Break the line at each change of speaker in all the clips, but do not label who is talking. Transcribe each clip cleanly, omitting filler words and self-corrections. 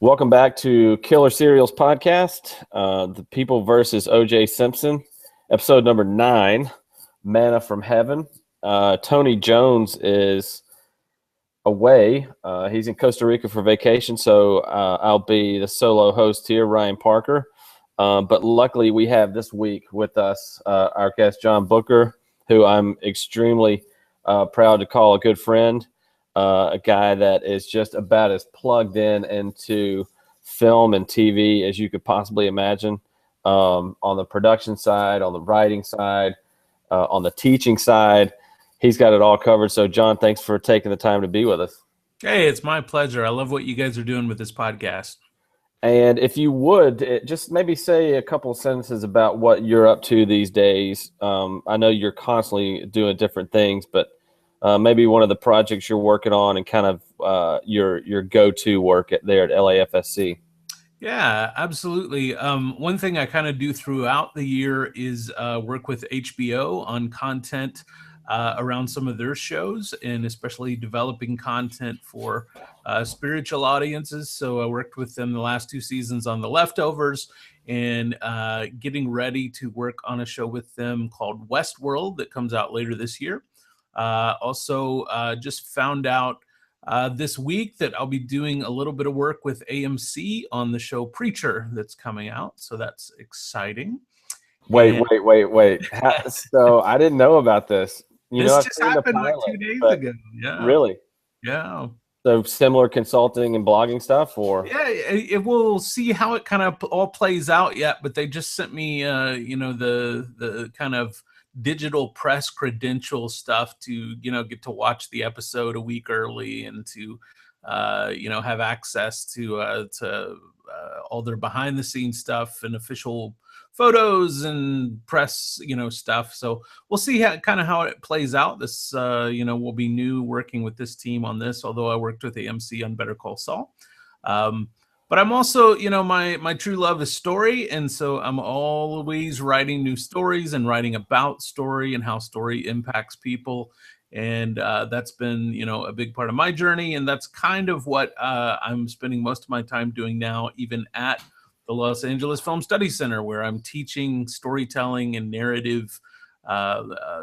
Welcome back to Killer Serials Podcast, The People versus O.J. Simpson, episode number 9, Manna from Heaven. Tony Jones is away. He's in Costa Rica for vacation, so I'll be the solo host here, Ryan Parker. But luckily, we have this week with us our guest, John Booker, who I'm extremely proud to call a good friend. A guy that is just about as plugged in into film and TV as you could possibly imagine, on the production side, on the writing side, on the teaching side. He's got it all covered. So, John, thanks for taking the time to be with us.
Hey, it's my pleasure. I love what you guys are doing with this podcast.
And if you would, just maybe say a couple of sentences about what you're up to these days. I know you're constantly doing different things, but maybe one of the projects you're working on and kind of your go-to work there at LAFSC.
Yeah, absolutely. One thing I kind of do throughout the year is work with HBO on content around some of their shows, and especially developing content for spiritual audiences. So I worked with them the last 2 seasons on The Leftovers, and getting ready to work on a show with them called Westworld that comes out later this year. Also, just found out this week that I'll be doing a little bit of work with AMC on the show Preacher that's coming out. So that's exciting.
Wait. So I didn't know about this.
This just happened like 2 days ago. Yeah.
Really?
Yeah.
So similar consulting and blogging stuff, or?
Yeah, we'll see how it kind of all plays out yet, but they just sent me, the kind of digital press credential stuff to get to watch the episode a week early and to have access to all their behind the scenes stuff and official photos and press stuff. So we'll see how it plays out. This will be new working with this team on this, although I worked with AMC on Better Call Saul. But I'm also, my true love is story. And so I'm always writing new stories and writing about story and how story impacts people. And that's been, a big part of my journey. And that's kind of what I'm spending most of my time doing now, even at the Los Angeles Film Studies Center, where I'm teaching storytelling and narrative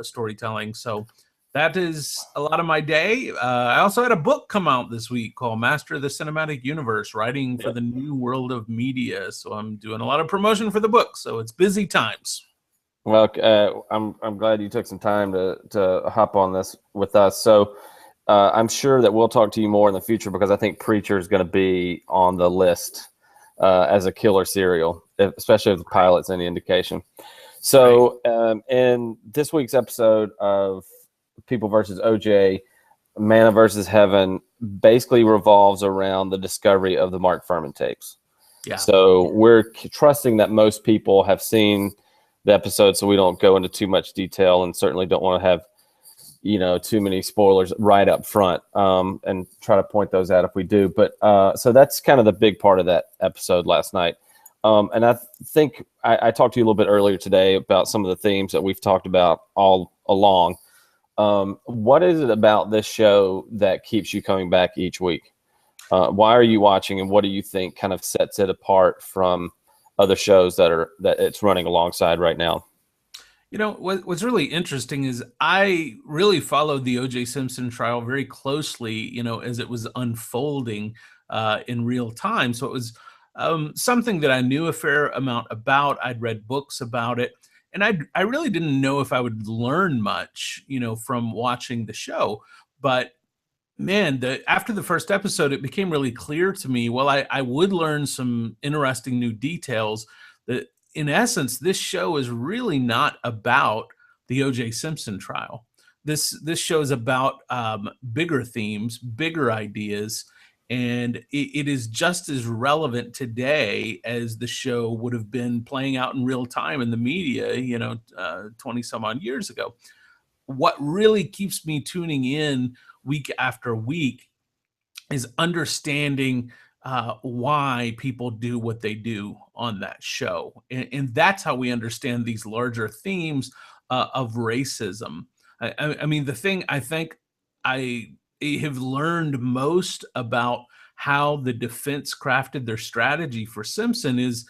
storytelling. So that is a lot of my day. I also had a book come out this week called Master of the Cinematic Universe, writing for the new world of media. So I'm doing a lot of promotion for the book. So it's busy times.
Well, I'm glad you took some time to hop on this with us. So I'm sure that we'll talk to you more in the future, because I think Preacher is going to be on the list as a killer serial, especially if the pilot's any indication. So in this week's episode of People versus OJ, Manna versus Heaven basically revolves around the discovery of the Mark Furman tapes. Yeah. So we're trusting that most people have seen the episode, so we don't go into too much detail, and certainly don't want to have too many spoilers right up front, and try to point those out if we do. But so that's kind of the big part of that episode last night. And I think I talked to you a little bit earlier today about some of the themes that we've talked about all along. What is it about this show that keeps you coming back each week? Why are you watching, and what do you think kind of sets it apart from other shows that it's running alongside right now?
What's really interesting is I really followed the O.J. Simpson trial very closely, as it was unfolding in real time. So it was something that I knew a fair amount about. I'd read books about it. And I really didn't know if I would learn much, from watching the show. But man, after the first episode, it became really clear to me, well, I would learn some interesting new details. That in essence, this show is really not about the O.J. Simpson trial. This show is about bigger themes, bigger ideas, and it is just as relevant today as the show would have been playing out in real time in the media, 20 some odd years ago. What really keeps me tuning in week after week is understanding why people do what they do on that show. And that's how we understand these larger themes of racism. I mean, the thing I think I have learned most about how the defense crafted their strategy for Simpson is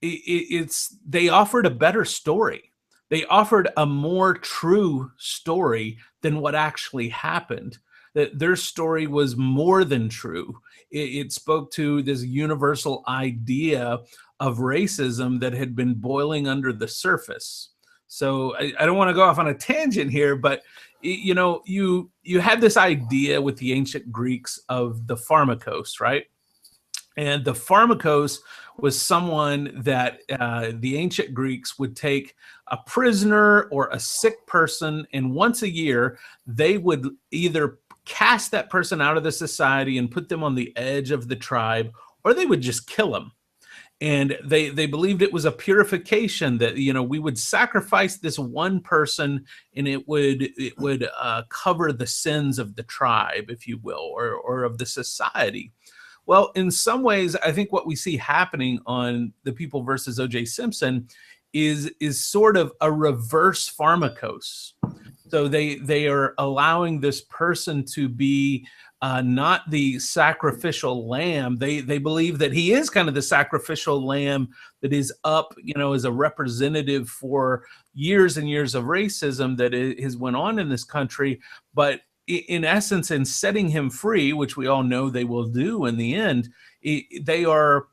it's they offered a better story. They offered a more true story than what actually happened. That their story was more than true. It spoke to this universal idea of racism that had been boiling under the surface. So I don't want to go off on a tangent here, but you had this idea with the ancient Greeks of the pharmakos, right? And the pharmakos was someone that the ancient Greeks would take a prisoner or a sick person, and once a year, they would either cast that person out of the society and put them on the edge of the tribe, or they would just kill them. And they believed it was a purification, that we would sacrifice this one person, and it would cover the sins of the tribe, if you will, or of the society. Well, in some ways, I think what we see happening on The People versus O.J. Simpson is sort of a reverse pharmakos. So they are allowing this person to be not the sacrificial lamb. They believe that he is kind of the sacrificial lamb that is up, as a representative for years and years of racism that has went on in this country. But in essence, in setting him free, which we all know they will do in the end, they are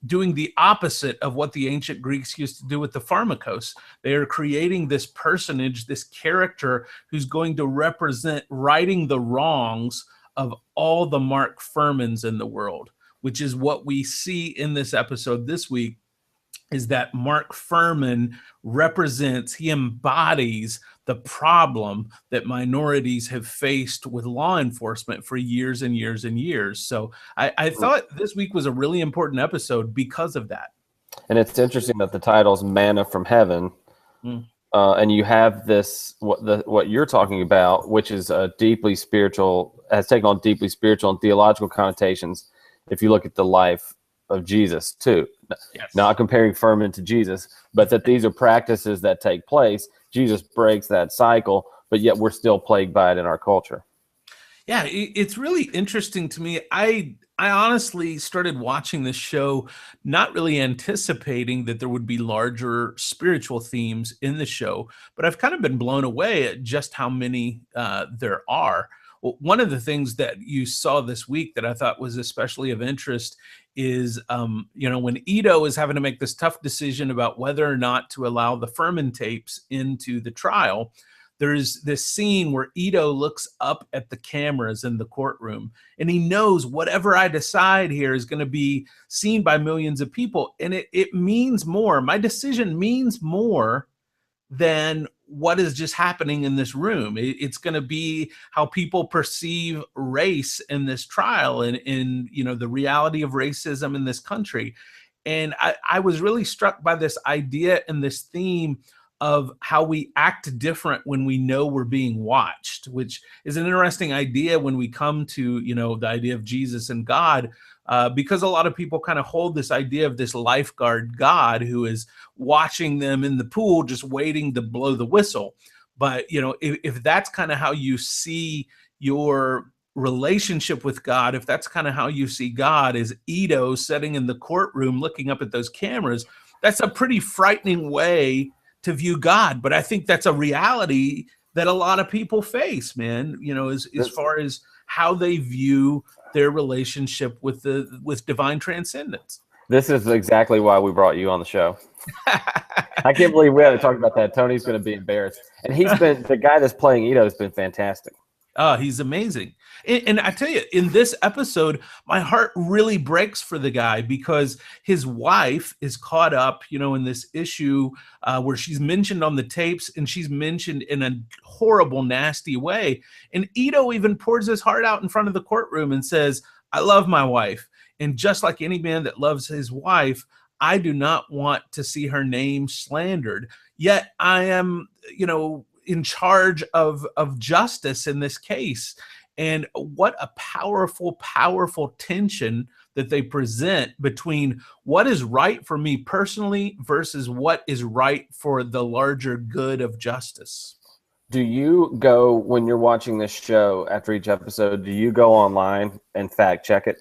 doing the opposite of what the ancient Greeks used to do with the pharmakos. They are creating this personage, this character who's going to represent righting the wrongs of all the Mark Furmans in the world, which is what we see in this episode this week, is that Mark Furman represents, he embodies the problem that minorities have faced with law enforcement for years and years and years. So I thought this week was a really important episode because of that.
And it's interesting that the title's Manna from Heaven. And you have this, what you're talking about, which is a deeply spiritual, has taken on deeply spiritual and theological connotations if you look at the life of Jesus too.
Yes.
Not comparing Furman to Jesus, but that these are practices that take place. Jesus breaks that cycle, but yet we're still plagued by it in our culture.
Yeah, it's really interesting to me. I honestly started watching this show not really anticipating that there would be larger spiritual themes in the show, but I've kind of been blown away at just how many there are. Well, one of the things that you saw this week that I thought was especially of interest is, when Ito is having to make this tough decision about whether or not to allow the Furman tapes into the trial, there's this scene where Ito looks up at the cameras in the courtroom, and he knows whatever I decide here is going to be seen by millions of people. And it means more. My decision means more than what is just happening in this room. It's going to be how people perceive race in this trial, and in the reality of racism in this country. And I was really struck by this idea and this theme of how we act different when we know we're being watched, which is an interesting idea when we come to the idea of Jesus and God, because a lot of people kind of hold this idea of this lifeguard God who is watching them in the pool, just waiting to blow the whistle. But if that's kind of how you see your relationship with God, if that's kind of how you see God as Ito sitting in the courtroom looking up at those cameras, that's a pretty frightening way to view God. But I think that's a reality that a lot of people face, man, as far as how they view their relationship with divine transcendence.
This is exactly why we brought you on the show. I can't believe we had to talk about that. Tony's going to be embarrassed. And the guy that's playing Ito has been fantastic.
Oh, he's amazing. And I tell you, in this episode, my heart really breaks for the guy because his wife is caught up, in this issue where she's mentioned on the tapes, and she's mentioned in a horrible, nasty way. And Ito even pours his heart out in front of the courtroom and says, "I love my wife. And just like any man that loves his wife, I do not want to see her name slandered. Yet I am, in charge of justice in this case." And what a powerful, powerful tension that they present between what is right for me personally versus what is right for the larger good of justice.
Do you go, when you're watching this show after each episode, do you go online and fact check it?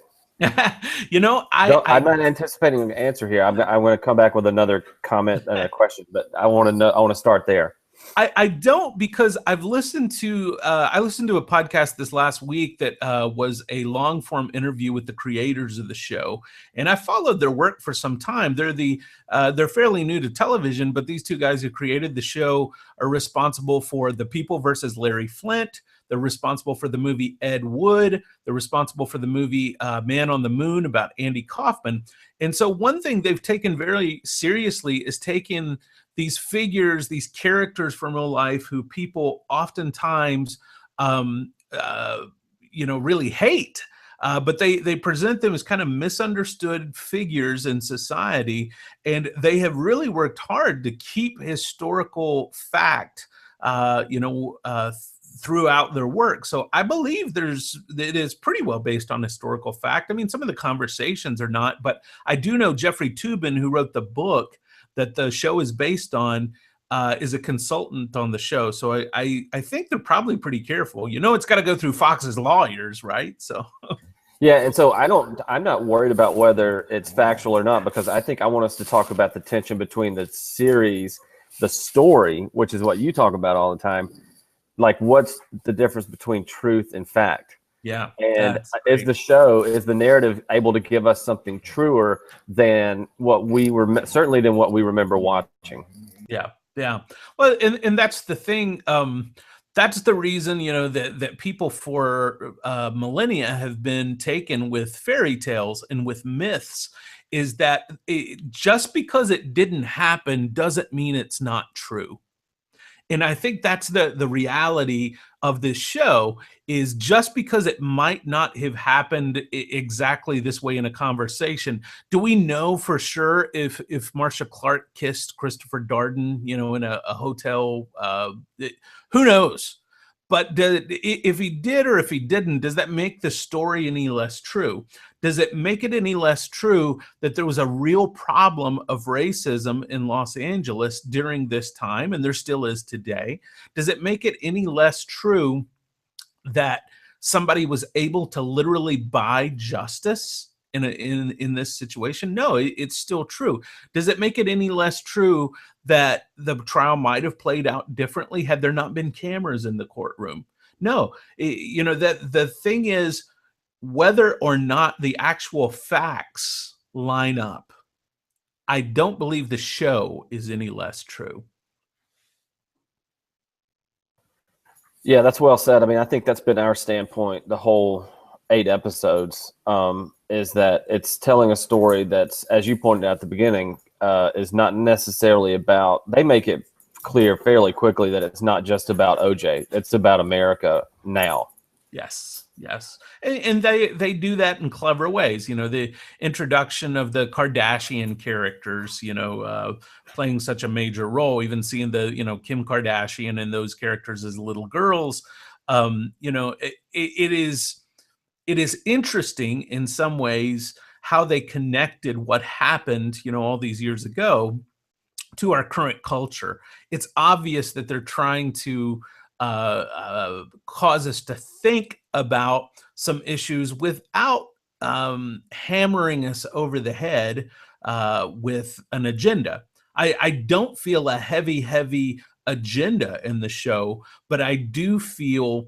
You know,
I'm not anticipating an answer here. I'm going to come back with another comment and a question, but I want to know. I want to start there.
I don't, because I listened to a podcast this last week that was a long form interview with the creators of the show, and I followed their work for some time. They're fairly new to television, but these two guys who created the show are responsible for The People versus Larry Flint. They're responsible for the movie Ed Wood. They're responsible for the movie Man on the Moon about Andy Kaufman. And so one thing they've taken very seriously is taking these figures, these characters from real life who people oftentimes, really hate. But they present them as kind of misunderstood figures in society, and they have really worked hard to keep historical fact, throughout their work. So I believe it is pretty well based on historical fact. I mean, some of the conversations are not, but I do know Jeffrey Toobin, who wrote the book that the show is based on, is a consultant on the show. So I think they're probably pretty careful. You know, it's got to go through Fox's lawyers, right? So
yeah, and so I'm not worried about whether it's factual or not, because I think I want us to talk about the tension between the series, the story, which is what you talk about all the time. Like, what's the difference between truth and fact?
Yeah.
And is the narrative able to give us something truer than what we were, certainly than what we remember watching?
Yeah. Yeah. Well, and that's the thing. That's the reason, that people for millennia have been taken with fairy tales and with myths, is that just because it didn't happen doesn't mean it's not true. And I think that's the reality of this show, is just because it might not have happened exactly this way in a conversation. Do we know for sure if Marcia Clark kissed Christopher Darden, in a hotel? Who knows? But if he did or if he didn't, does that make the story any less true? Does it make it any less true that there was a real problem of racism in Los Angeles during this time, and there still is today? Does it make it any less true that somebody was able to literally buy justice in this situation? No, it's still true. Does it make it any less true that the trial might have played out differently had there not been cameras in the courtroom? No. That the thing is, whether or not the actual facts line up, I don't believe the show is any less true.
Yeah, that's well said. I mean, I think that's been our standpoint the whole 8 episodes, is that it's telling a story that's, as you pointed out at the beginning, is not necessarily about, they make it clear fairly quickly that it's not just about OJ. It's about America now.
Yes. And they do that in clever ways. The introduction of the Kardashian characters, playing such a major role, even seeing the, Kim Kardashian and those characters as little girls. It is interesting in some ways how they connected what happened, all these years ago to our current culture. It's obvious that they're trying to cause us to think about some issues without hammering us over the head with an agenda. I don't feel a heavy agenda in the show, but I do feel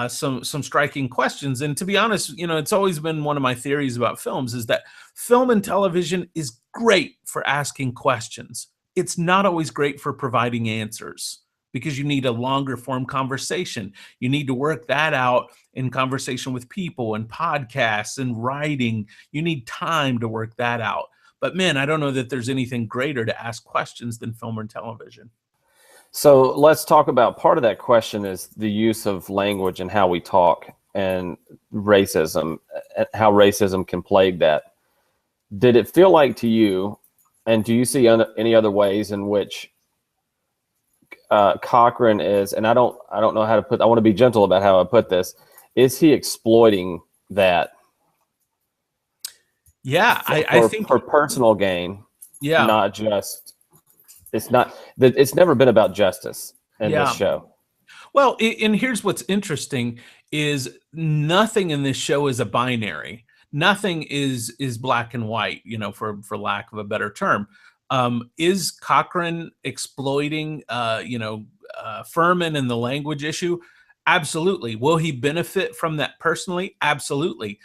some striking questions. And to be honest, it's always been one of my theories about films, is that film and television is great for asking questions. It's not always great for providing answers, because you need a longer form conversation. You need to work that out in conversation with people and podcasts and writing. You need time to work that out. But man, I don't know that there's anything greater to ask questions than film or television.
So let's talk about, part of that question is the use of language and how we talk, and racism, how racism can plague that. Did it feel like to you, and do you see any other ways in which Cochran is, and I don't know how to put, I want to be gentle about how I put this, is he exploiting that?
Yeah, I think
for personal gain.
Yeah.
Not just, it's never been about justice in this show.
Well, and here's what's interesting is nothing in this show is a binary. Nothing is black and white, for lack of a better term. Is Cochrane exploiting, Furman and the language issue? Absolutely. Will he benefit from that personally? Absolutely.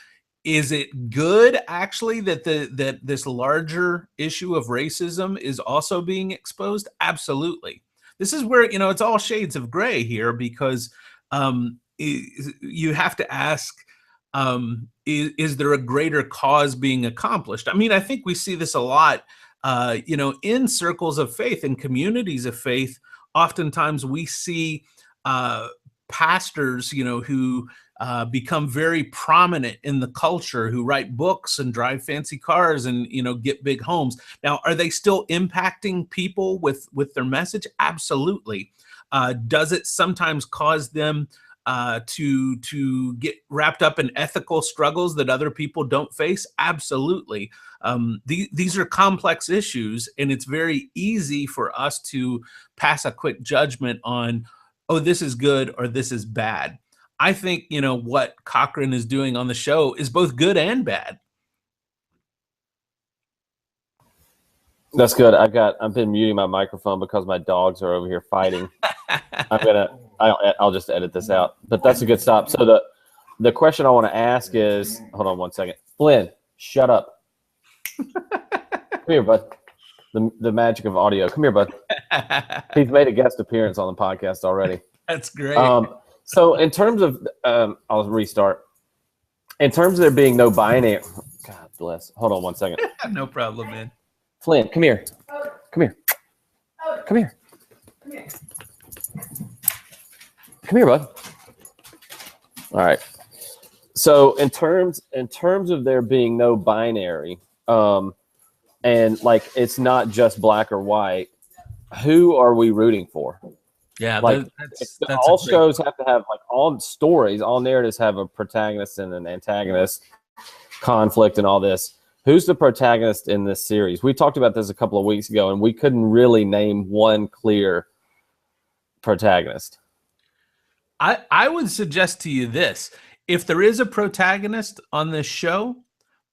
Is it good actually that this larger issue of racism is also being exposed? Absolutely. This is where it's all shades of gray here, because you have to ask, is there a greater cause being accomplished? I mean, I think we see this a lot, in circles of faith, in communities of faith. Oftentimes we see pastors, who become very prominent in the culture, who write books and drive fancy cars and get big homes. Now, are they still impacting people with their message? Absolutely. Does it sometimes cause them to get wrapped up in ethical struggles that other people don't face? Absolutely. These are complex issues, and it's very easy for us to pass a quick judgment on, oh, this is good or this is bad. I think, what Cochrane is doing on the show is both good and bad.
That's good. I've been muting my microphone because my dogs are over here fighting. I'll just edit this out, but that's a good stop. So the question I want to ask is, hold on one second. Flynn, shut up. Come here, bud. The magic of audio. Come here, bud. He's made a guest appearance on the podcast already.
That's great.
So in terms of, I'll restart. In terms of there being no binary, God bless. Hold on one second.
No problem, man.
Flynn, come here. Come here. Come here. Come here, bud. All right. So in terms of there being no binary, and like it's not just black or white, who are we rooting for?
Yeah,
like
that's
all shows have to have, like, all stories, all narratives have a protagonist and an antagonist, conflict and all this. Who's the protagonist in this series? We talked about this a couple of weeks ago, and we couldn't really name one clear protagonist.
I would suggest to you this. If there is a protagonist on this show,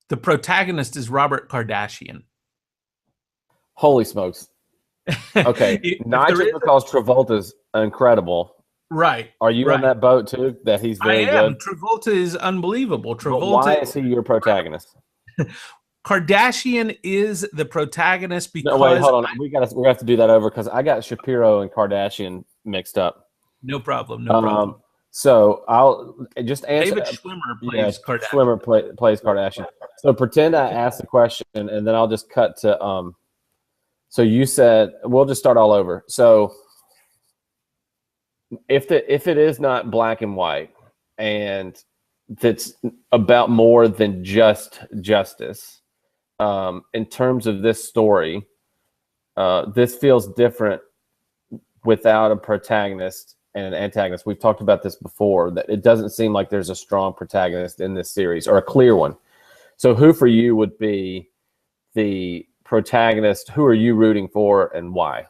the protagonist is Robert Kardashian.
Holy smokes. Okay. Not just because Travolta's incredible.
Right.
Are you on that boat too? That he's very good?
Travolta is unbelievable. Travolta.
But why is he your protagonist?
Kardashian is the protagonist because...
No, wait, hold on. We have to do that over because I got Shapiro and Kardashian mixed up.
No problem. No problem.
So I'll just answer.
David Schwimmer plays Kardashian.
Schwimmer plays Kardashian. So pretend I asked the question, and then I'll just cut to So you said we'll just start all over. So if it is not black and white, and that's about more than just justice, in terms of this story, this feels different without a protagonist and an antagonist. We've talked about this before, that it doesn't seem like there's a strong protagonist in this series, or a clear one. So who for you would be the protagonist? Who are you rooting for, and why?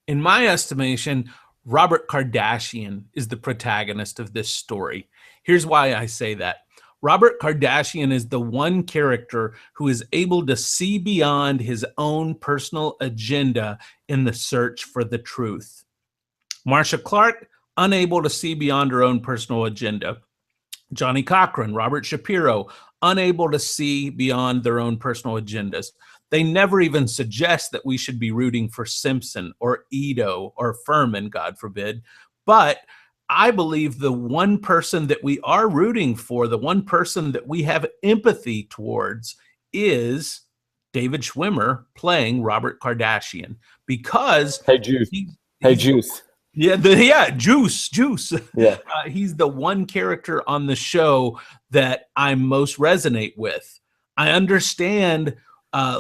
In my estimation, Robert Kardashian is the protagonist of this story. Here's why I say that. Robert Kardashian is the one character who is able to see beyond his own personal agenda in the search for the truth. Marcia Clark, unable to see beyond her own personal agenda. Johnny Cochran, Robert Shapiro, unable to see beyond their own personal agendas. They never even suggest that we should be rooting for Simpson or Ito or Furman, God forbid. But I believe the one person that we are rooting for, the one person that we have empathy towards, is David Schwimmer playing Robert Kardashian. Because
Juice.
Yeah, Juice.
Yeah.
He's the one character on the show that I most resonate with. I understand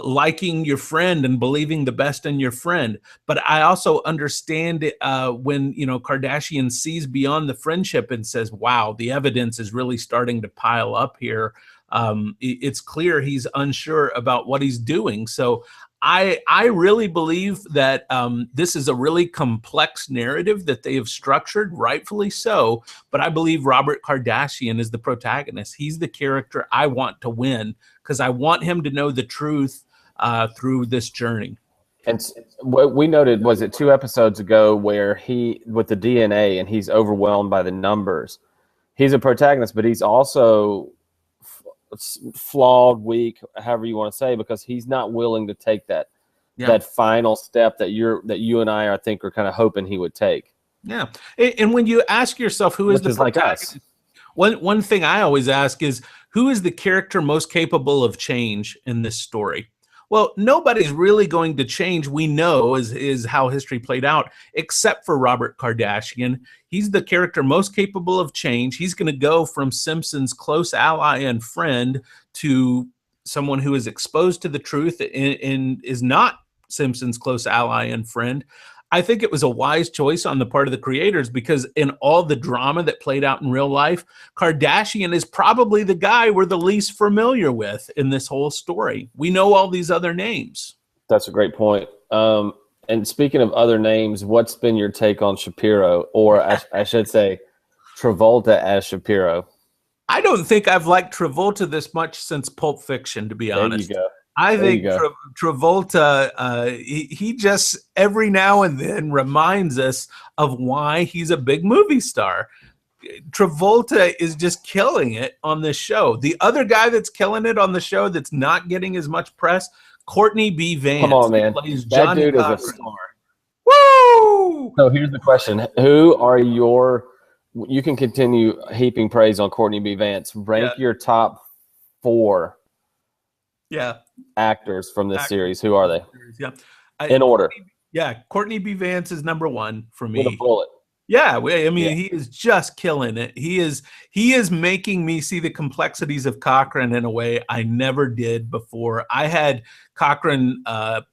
liking your friend and believing the best in your friend, but I also understand when Kardashian sees beyond the friendship and says, "Wow, the evidence is really starting to pile up here." It's clear he's unsure about what he's doing. So I really believe that this is a really complex narrative that they have structured, rightfully so. But I believe Robert Kardashian is the protagonist. He's the character I want to win because I want him to know the truth through this journey.
And what we noted, was it 2 episodes ago, where he, with the DNA, and he's overwhelmed by the numbers. He's a protagonist, but he's also flawed, weak, however you want to say, because he's not willing to take that final step that you and I think are kind of hoping he would take.
Yeah, and when you ask yourself who is the protagonist, like us, one thing I always ask is, who is the character most capable of change in this story? Well, nobody's really going to change, we know, is how history played out, except for Robert Kardashian. He's the character most capable of change. He's going to go from Simpson's close ally and friend to someone who is exposed to the truth and is not Simpson's close ally and friend. I think it was a wise choice on the part of the creators, because in all the drama that played out in real life, Kardashian is probably the guy we're the least familiar with in this whole story. We know all these other names.
That's a great point. And speaking of other names, what's been your take on Shapiro, or I should say Travolta as Shapiro?
I don't think I've liked Travolta this much since Pulp Fiction, to be honest.
There you go.
I think Travolta, he just every now and then reminds us of why he's a big movie star. Travolta is just killing it on this show. The other guy that's killing it on the show that's not getting as much press, Courtney B. Vance.
Come on, man.
That
dude is a star.
Woo!
So here's the question. Who are you can continue heaping praise on Courtney B. Vance. Rank your top 4 actors from this series. Who are they? In order.
Courtney B. Vance is number 1 for me.
With a bullet.
Yeah, I mean, he is just killing it. He is making me see the complexities of Cochran in a way I never did before. I had Cochran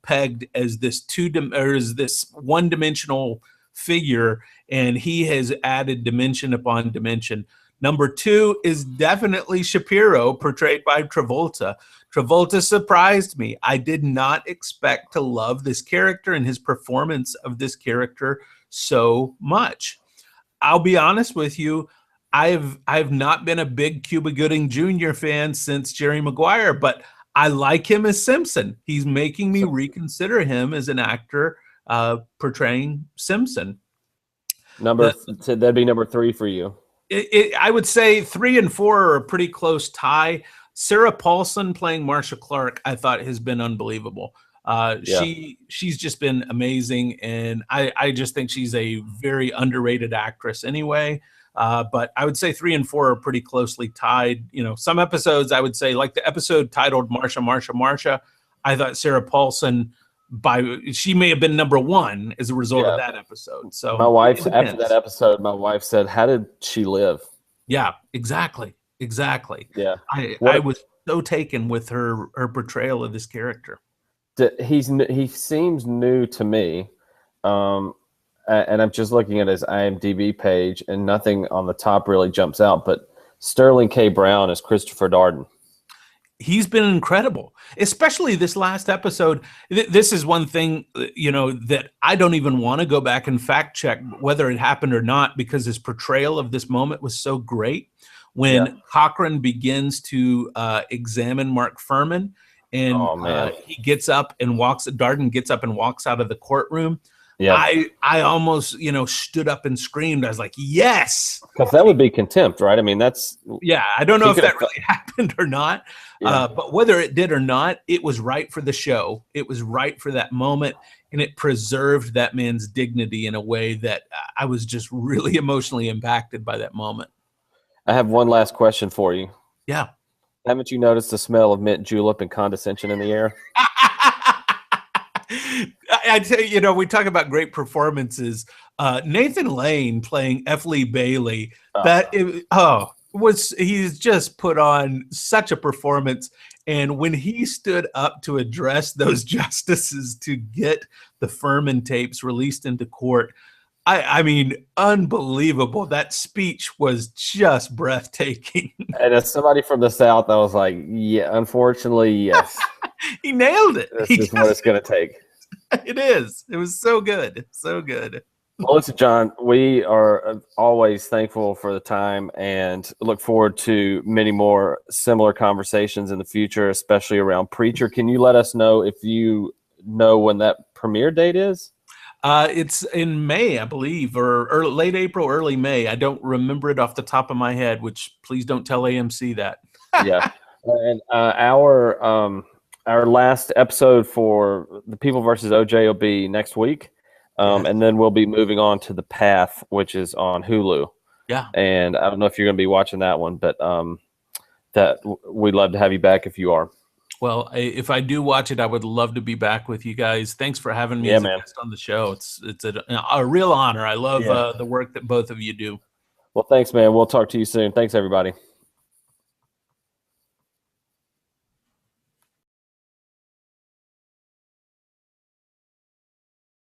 pegged as this one-dimensional figure, and he has added dimension upon dimension. Number 2 is definitely Shapiro, portrayed by Travolta. Travolta surprised me. I did not expect to love this character and his performance of this character so much. I'll be honest with you, I've not been a big Cuba Gooding Jr. fan since Jerry Maguire, but I like him as Simpson. He's making me reconsider him as an actor portraying Simpson.
That'd be number 3 for you.
I would say 3 and 4 are a pretty close tie. Sarah Paulson playing Marcia Clark, I thought, has been unbelievable. She's just been amazing, and I just think she's a very underrated actress anyway. But I would say 3 and 4 are pretty closely tied. You know, some episodes I would say, like the episode titled Marsha, Marsha, Marsha, I thought Sarah Paulson, she may have been number 1 as a result of that episode. So
my wife, after that episode, my wife said, "How did she live?"
Yeah, exactly.
Yeah,
I was so taken with her portrayal of this character.
He seems new to me, and I'm just looking at his IMDb page, and nothing on the top really jumps out. But Sterling K. Brown is Christopher Darden.
He's been incredible, especially this last episode. This is one thing, you know, that I don't even want to go back and fact check whether it happened or not, because his portrayal of this moment was so great. When Cochran begins to examine Mark Fuhrman, and he gets up and Darden gets up and walks out of the courtroom. Yeah, I almost, stood up and screamed. I was like, yes,
because that would be contempt, right? I mean, that's
I don't know if that really happened or not, but whether it did or not, it was right for the show. It was right for that moment, and it preserved that man's dignity in a way that I was just really emotionally impacted by that moment.
I have one last question for you.
Yeah.
Haven't you noticed the smell of mint julep and condescension in the air?
I tell you, we talk about great performances. Nathan Lane playing F. Lee Bailey, he's just put on such a performance. And when he stood up to address those justices to get the Fuhrman tapes released into court, I mean, unbelievable. That speech was just breathtaking.
And as somebody from the South, I was like, yeah, unfortunately, yes.
He nailed it.
This is what it's going to take.
It is. It was so good. So good.
Well, listen, John, we are always thankful for the time and look forward to many more similar conversations in the future, especially around Preacher. Can you let us know if you know when that premiere date is?
It's in May, I believe, or late April, early May. I don't remember it off the top of my head, which please don't tell AMC that.
Yeah. And our last episode for The People versus OJ will be next week.
Yes.
And then we'll be moving on to The Path, which is on Hulu.
Yeah.
And I don't know if you're going to be watching that one, but we'd love to have you back if you are.
Well, if I do watch it, I would love to be back with you guys. Thanks for having me
Yeah,
as a
man.
guest on the show. It's a real honor. I love the work that both of you do.
Well, thanks, man. We'll talk to you soon. Thanks, everybody.